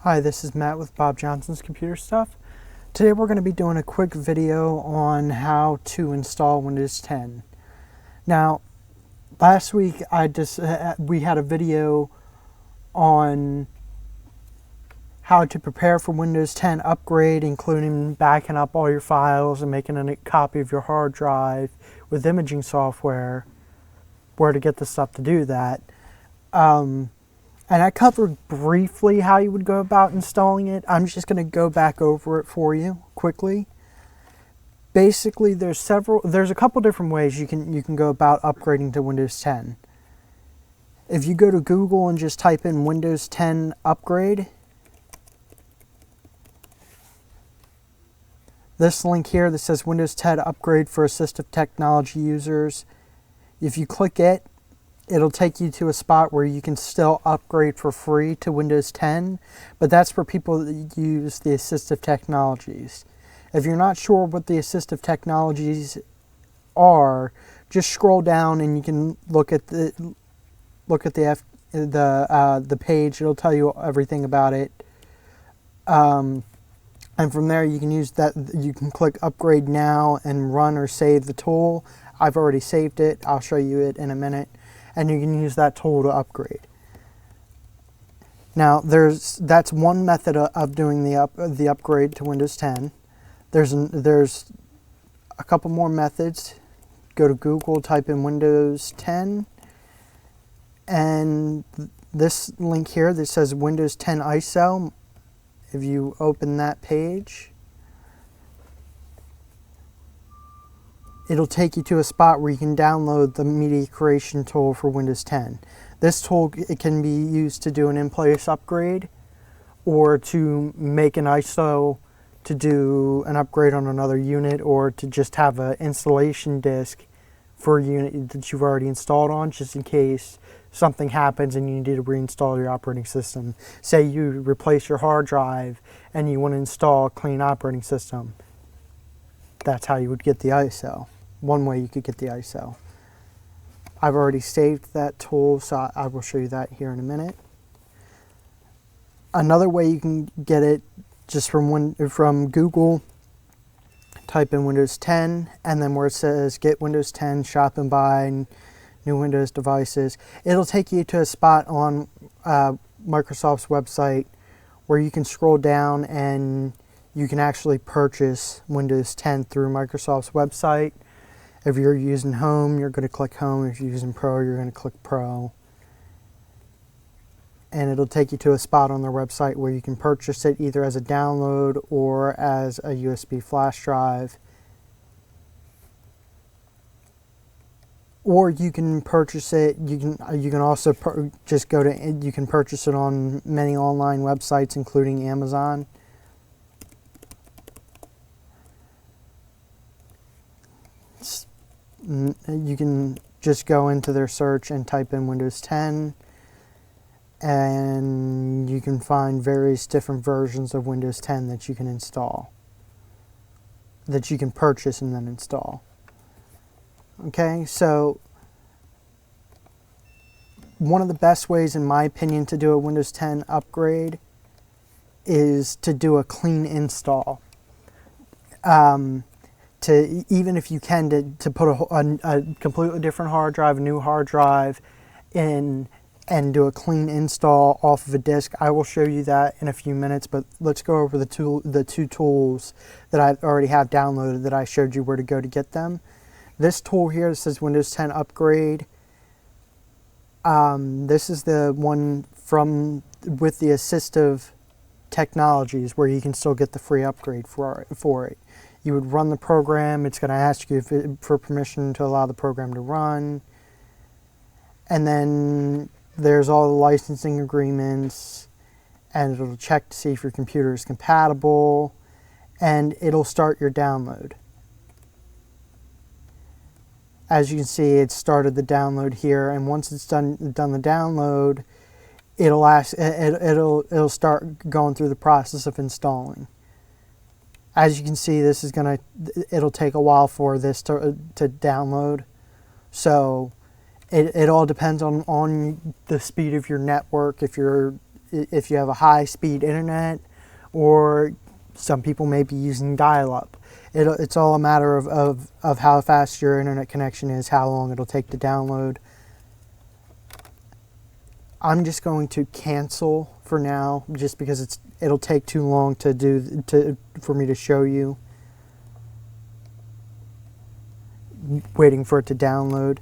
Hi, this is Matt with Bob Johnson's Computer Stuff. Today we're going to be doing a quick video on how to install Windows 10. Now, last week we had a video on how to prepare for Windows 10 upgrade, including backing up all your files and making a copy of your hard drive with imaging software, where to get the stuff to do that. And I covered briefly how you would go about installing it. I'm just going to go back over it for you quickly. Basically, there's a couple different ways you can go about upgrading to Windows 10. If you go to Google and just type in Windows 10 upgrade, this link here that says Windows 10 upgrade for assistive technology users, if you click it, it'll take you to a spot where you can still upgrade for free to Windows 10, but that's for people that use the assistive technologies. If you're not sure what the assistive technologies are, just scroll down and you can look at the page. It'll tell you everything about it. And from there you can use that. You can click upgrade now and run or save the tool. I've already saved it. I'll show you it in a minute. And you can use that tool to upgrade. Now, that's one method of doing the upgrade to Windows 10. There's a couple more methods. Go to Google, type in Windows 10, and this link here that says Windows 10 ISO. If you open that page, it'll take you to a spot where you can download the media creation tool for Windows 10. This tool, it can be used to do an in-place upgrade or to make an ISO to do an upgrade on another unit, or to just have an installation disk for a unit that you've already installed on, just in case something happens and you need to reinstall your operating system. Say you replace your hard drive and you want to install a clean operating system. That's how you would get the ISO. One way you could get the ISO. I've already saved that tool, so I will show you that here in a minute. Another way you can get it, just from Google, type in Windows 10, and then where it says get Windows 10, shop and buy new Windows devices, it'll take you to a spot on Microsoft's website where you can scroll down and you can actually purchase Windows 10 through Microsoft's website. If you're using Home, you're going to click Home. If you're using Pro, you're going to click Pro. And it'll take you to a spot on their website where you can purchase it either as a download or as a USB flash drive. Or you can purchase it, you can also just go to, you can purchase it on many online websites, including Amazon. You can just go into their search and type in Windows 10, and you can find various different versions of Windows 10 that you can install, that you can purchase and then install. Okay, so one of the best ways, in my opinion, to do a Windows 10 upgrade is to do a clean install. Even if you can, to put a completely different hard drive, a new hard drive in, and do a clean install off of a disk. I will show you that in a few minutes, but let's go over the two tools that I already have downloaded that I showed you where to go to get them. This tool here that says Windows 10 upgrade. This is the one with the assistive technologies where you can still get the free upgrade for it. You would run the program. It's going to ask you for permission to allow the program to run. And then there's all the licensing agreements, and it'll check to see if your computer is compatible, and it'll start your download. As you can see, it started the download here, and once it's done the download, it'll start going through the process of installing. As you can see, it'll take a while for this to download. So it all depends on the speed of your network. If if you have a high-speed internet, or some people may be using dial-up. It's all a matter of how fast your internet connection is, how long it'll take to download. I'm just going to cancel for now, just because it'll take too long for me to show you. Waiting for it to download.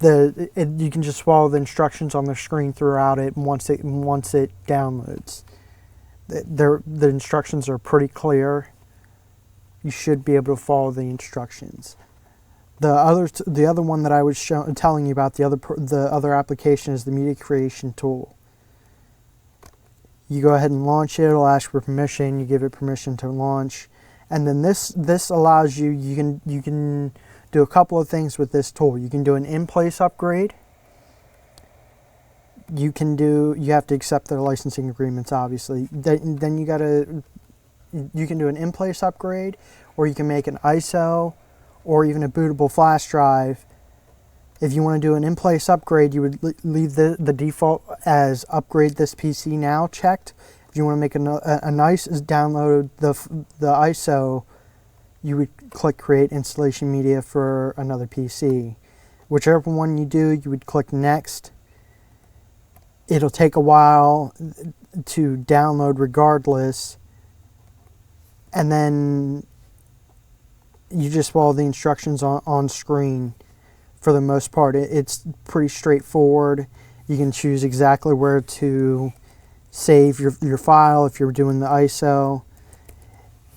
You can just follow the instructions on the screen throughout it once it downloads. The instructions are pretty clear. You should be able to follow the instructions. The other one that I was telling you about, the other application, is the media creation tool. You go ahead and launch it. It'll ask for permission. You give it permission to launch, and then this allows you can do a couple of things with this tool. You can do an in-place upgrade. You have to accept their licensing agreements, obviously. Then you can do an in-place upgrade, or you can make an ISO, or even a bootable flash drive. If you want to do an in-place upgrade, you would leave the default as upgrade this PC now checked. If you want to make a nice download the ISO, you would click create installation media for another PC. Whichever one you do, you would click next. It'll take a while to download regardless, and then you just follow the instructions on screen. For the most part, it's pretty straightforward. You can choose exactly where to save your file if you're doing the ISO.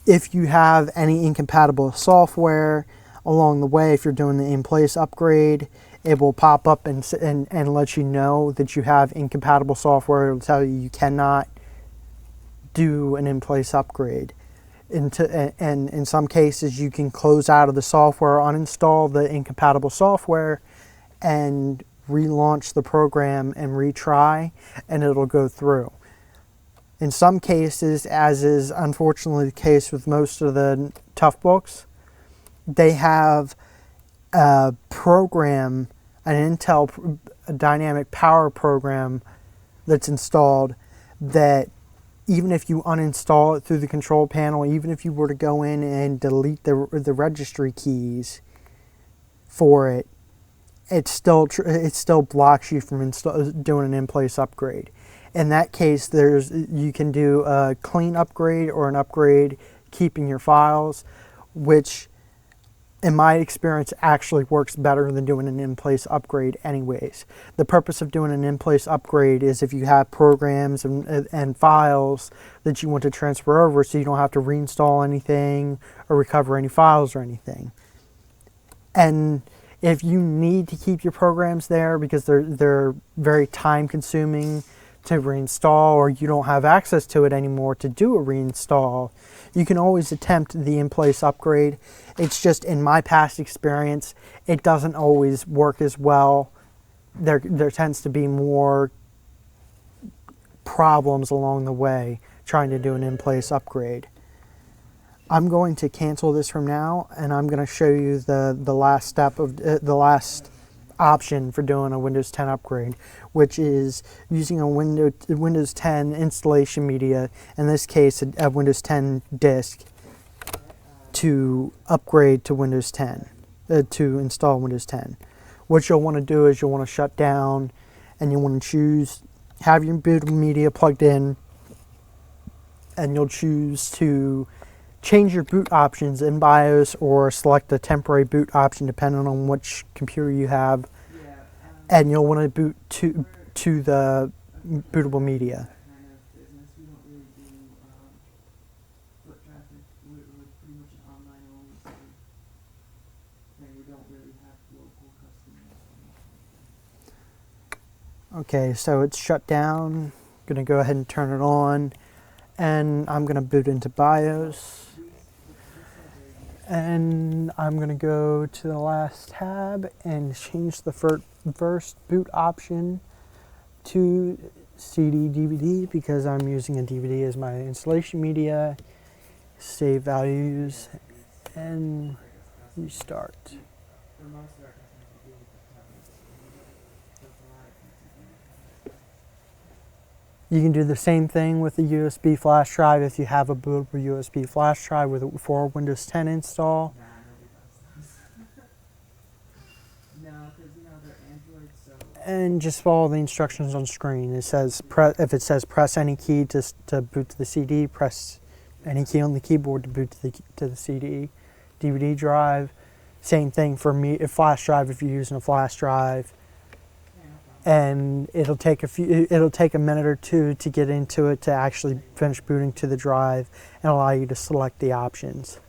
If you have any incompatible software along the way, if you're doing the in-place upgrade, it will pop up and let you know that you have incompatible software. It'll tell you cannot do an in-place upgrade. And in some cases, you can close out of the software, uninstall the incompatible software, and relaunch the program and retry, and it'll go through. In some cases, as is unfortunately the case with most of the Toughbooks, they have a program, an Intel Dynamic Power program that's installed, that even if you uninstall it through the control panel, even if you were to go in and delete the registry keys for it, it still blocks you from doing an in-place upgrade. In that case, you can do a clean upgrade or an upgrade keeping your files, which in my experience actually works better than doing an in-place upgrade anyways. The purpose of doing an in-place upgrade is if you have programs and files that you want to transfer over, so you don't have to reinstall anything or recover any files or anything. And if you need to keep your programs there because they're very time consuming to reinstall, or you don't have access to it anymore to do a reinstall, you can always attempt the in-place upgrade. It's just, in my past experience, it doesn't always work as well. There tends to be more problems along the way trying to do an in-place upgrade. I'm going to cancel this from now, and I'm going to show you the last step of the last option for doing a Windows 10 upgrade, which is using a Windows 10 installation media, in this case a Windows 10 disk, to upgrade to Windows 10, to install Windows 10. What you'll want to do is you'll want to shut down, and you'll want to have your boot media plugged in, and you'll choose to change your boot options in BIOS or select a temporary boot option depending on which computer you have, and you'll want to boot to the bootable media. Okay, so it's shut down. I'm going to go ahead and turn it on, and I'm going to boot into BIOS. And I'm going to go to the last tab and change the first boot option to CD DVD, because I'm using a DVD as my installation media. Save values and restart. You can do the same thing with a USB flash drive if you have a bootable USB flash drive for Windows 10 install. Nah, nobody does this. No, because they're Android, so. And just follow the instructions on screen. It says if it says press any key to boot to the CD, press any key on the keyboard to boot to the CD. DVD drive, same thing for me. A flash drive if you're using a flash drive. And it'll take a minute or two to get into it to actually finish booting to the drive and allow you to select the options.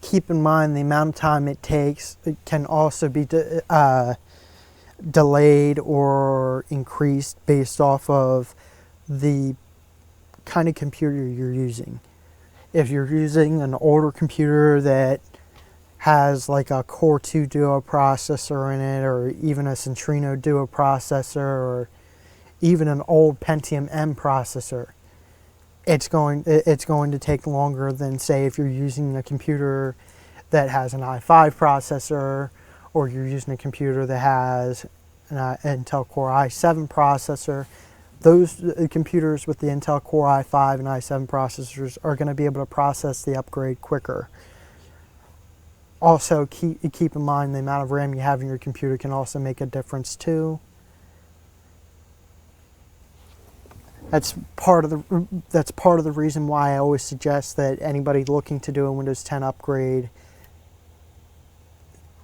Keep in mind the amount of time it takes. It can also be delayed or increased based off of the kind of computer you're using. If you're using an older computer that has like a Core 2 Duo processor in it, or even a Centrino Duo processor, or even an old Pentium M processor, it's going to take longer than, say, if you're using a computer that has an i5 processor, or you're using a computer that has an Intel Core i7 processor. Those computers with the Intel Core i5 and i7 processors are going to be able to process the upgrade quicker. Also, keep in mind the amount of RAM you have in your computer can also make a difference too. That's part of the reason why I always suggest that anybody looking to do a Windows 10 upgrade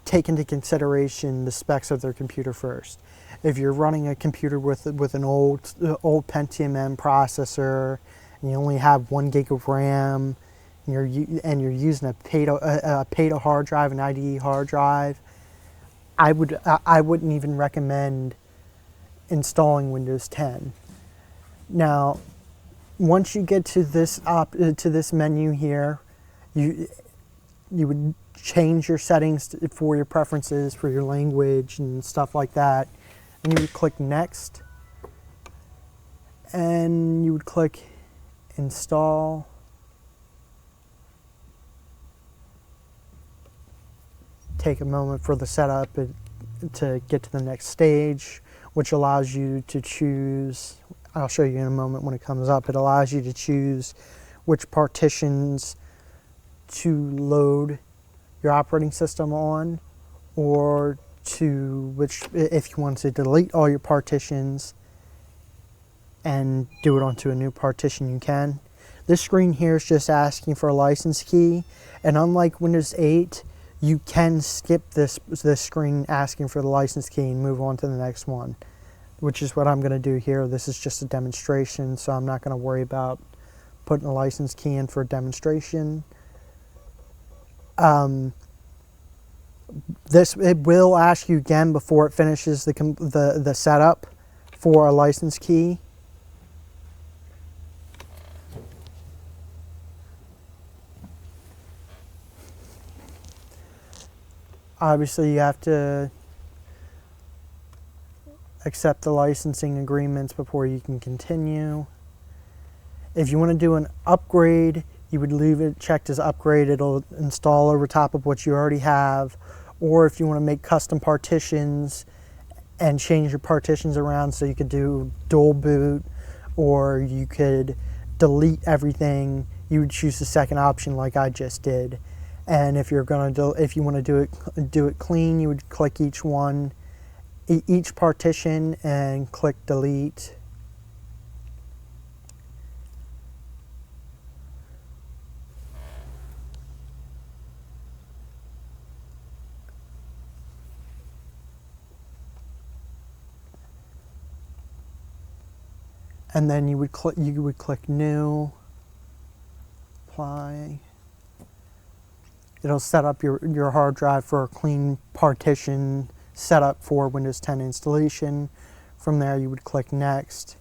take into consideration the specs of their computer first. If you're running a computer with an old Pentium M processor and you only have 1 gig of RAM and you're using a PATA hard drive, an IDE hard drive, I wouldn't even recommend installing Windows 10. Now, once you get to this menu here, you would change your settings for your preferences, for your language and stuff like that. And you would click Next. And you would click Install. Take a moment for the setup to get to the next stage, which allows you to choose, I'll show you in a moment when it comes up, it allows you to choose which partitions to load your operating system on, or to which, if you want to delete all your partitions and do it onto a new partition, you can. This screen here is just asking for a license key, and unlike Windows 8, you can skip this screen asking for the license key and move on to the next one, which is what I'm going to do here. This is just a demonstration, so I'm not going to worry about putting a license key in for a demonstration. It will ask you again before it finishes the setup for a license key. Obviously, you have to accept the licensing agreements before you can continue. If you want to do an upgrade, you would leave it checked as upgrade. It'll install over top of what you already have. Or if you want to make custom partitions and change your partitions around, so you could do dual boot, or you could delete everything, you would choose the second option like I just did. And if you want to do it clean, you would click each partition and click delete. And then you would click new, apply. It'll set up your hard drive for a clean partition setup for Windows 10 installation. From there, you would click next,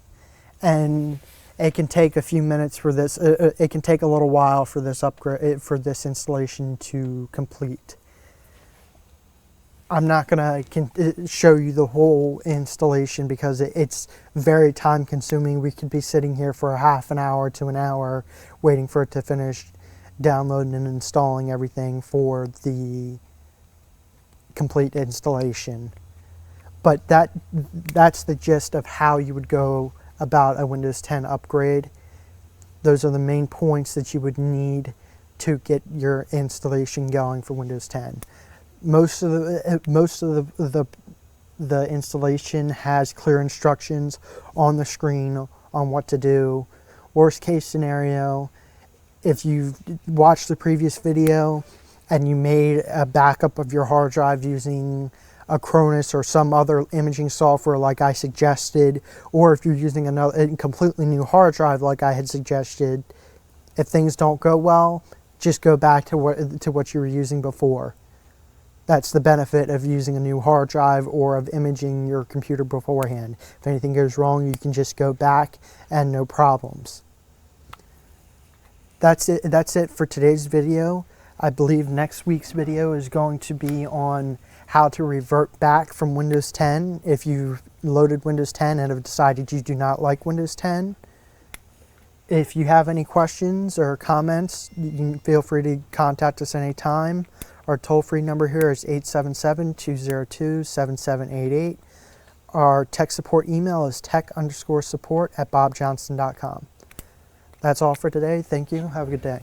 and it can take a few minutes for this. It can take a little while for this upgrade, for this installation to complete. I'm not going to show you the whole installation because it's very time consuming. We could be sitting here for a half an hour to an hour waiting for it to finish downloading and installing everything for the complete installation. But that's the gist of how you would go about a Windows 10 upgrade. Those are the main points that you would need to get your installation going for Windows 10. Most of the installation has clear instructions on the screen on what to do. Worst case scenario, if you've watched the previous video and you made a backup of your hard drive using Acronis or some other imaging software like I suggested, or if you're using a completely new hard drive like I had suggested, if things don't go well, just go back to what you were using before. That's the benefit of using a new hard drive or of imaging your computer beforehand. If anything goes wrong, you can just go back and no problems. That's it for today's video. I believe next week's video is going to be on how to revert back from Windows 10 if you loaded Windows 10 and have decided you do not like Windows 10. If you have any questions or comments, you can feel free to contact us anytime. Our toll-free number here is 877-202-7788. Our tech support email is tech_support@bobjohnson.com. That's all for today. Thank you. Have a good day.